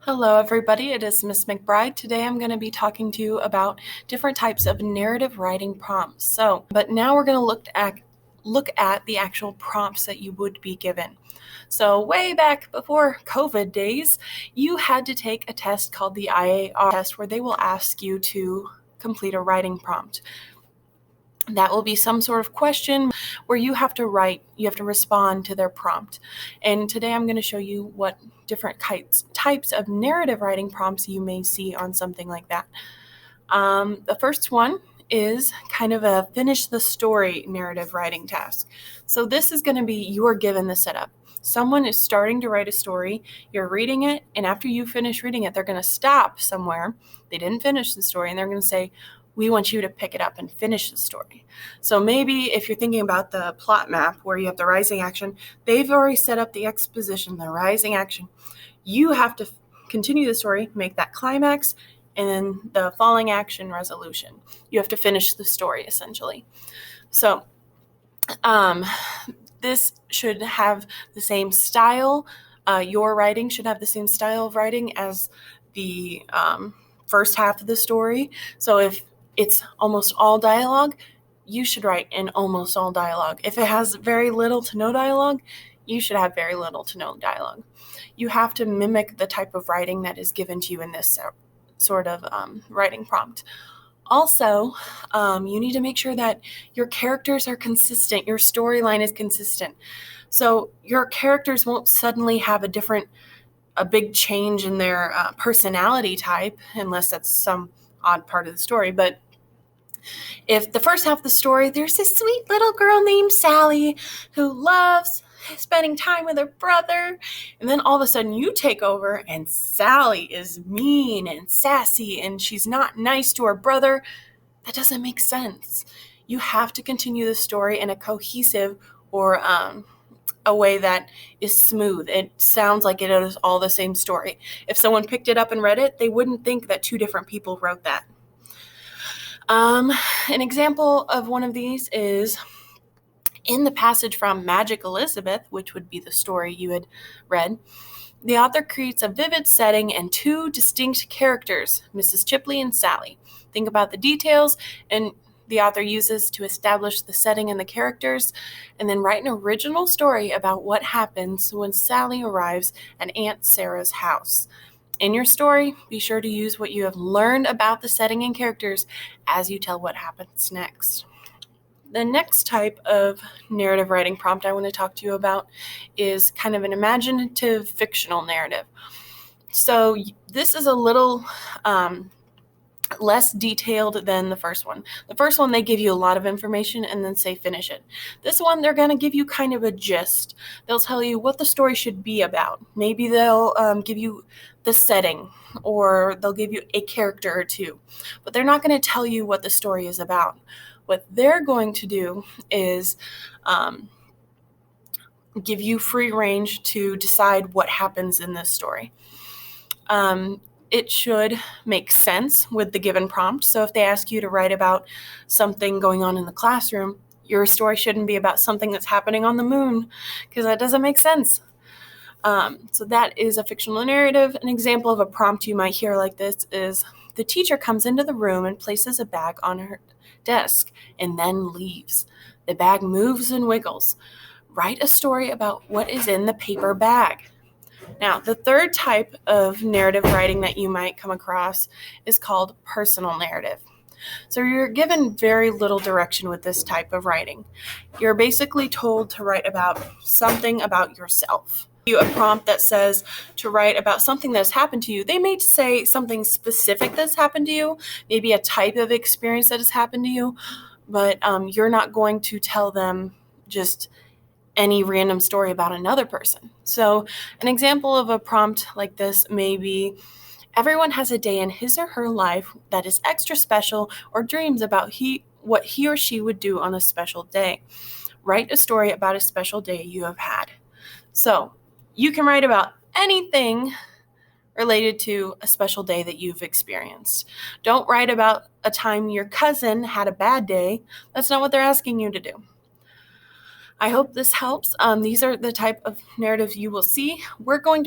Hello, everybody. It is Miss McBride. Today I'm going to be talking to you about different types of narrative writing prompts. But now we're going to look at the actual prompts that you would be given. So way back before COVID days, you had to take a test called the IAR test, where they will ask you to complete a writing prompt. That will be some sort of question where you have to respond to their prompt. And today I'm going to show you what different types of narrative writing prompts you may see on something like that. The first one is kind of a finish the story narrative writing task. So this is going to be, you are given the setup. Someone is starting to write a story, you're reading it, and after you finish reading it, they're going to stop somewhere. They didn't finish the story, and they're going to say, we want you to pick it up and finish the story. So maybe if you're thinking about the plot map where you have the rising action, they've already set up the exposition, the rising action. You have to continue the story, make that climax, and then the falling action resolution. You have to finish the story, essentially. So this should have the same style. Your writing should have the same style of writing as the first half of the story. So if it's almost all dialogue, you should write in almost all dialogue. If it has very little to no dialogue, you should have very little to no dialogue. You have to mimic the type of writing that is given to you in this sort of writing prompt. Also, you need to make sure that your characters are consistent, your storyline is consistent. So your characters won't suddenly have a big change in their personality type, unless that's some odd part of the story. But if the first half of the story, there's this sweet little girl named Sally who loves spending time with her brother, and then all of a sudden you take over and Sally is mean and sassy and she's not nice to her brother, that doesn't make sense. You have to continue the story in a cohesive or a way that is smooth. It sounds like it is all the same story. If someone picked it up and read it, they wouldn't think that two different people wrote that. An example of one of these is in the passage from Magic Elizabeth, which would be the story you had read. The author creates a vivid setting and two distinct characters, Mrs. Chipley and Sally. Think about the details and the author uses to establish the setting and the characters, and then write an original story about what happens when Sally arrives at Aunt Sarah's house. In your story, be sure to use what you have learned about the setting and characters as you tell what happens next. The next type of narrative writing prompt I want to talk to you about is kind of an imaginative fictional narrative. So this is a little less detailed than the first one. The first one, they give you a lot of information and then say finish it. This one, they're going to give you kind of a gist. They'll tell you what the story should be about. Maybe they'll give you the setting, or they'll give you a character or two, but they're not going to tell you what the story is about. What they're going to do is give you free range to decide what happens in this story. It should make sense with the given prompt. So if they ask you to write about something going on in the classroom, your story shouldn't be about something that's happening on the moon, because that doesn't make sense. So that is a fictional narrative. An example of a prompt you might hear like this is, the teacher comes into the room and places a bag on her desk and then leaves. The bag moves and wiggles. Write a story about what is in the paper bag. Now, the third type of narrative writing that you might come across is called personal narrative. So you're given very little direction with this type of writing. You're basically told to write about something about yourself. A prompt that says to write about something that's happened to you. They may say something specific that's happened to you, maybe a type of experience that has happened to you, but you're not going to tell them just any random story about another person. So an example of a prompt like this may be, everyone has a day in his or her life that is extra special, or dreams about what he or she would do on a special day. Write a story about a special day you have had. So you can write about anything related to a special day that you've experienced. Don't write about a time your cousin had a bad day. That's not what they're asking you to do. I hope this helps. These are the type of narratives you will see. We're going to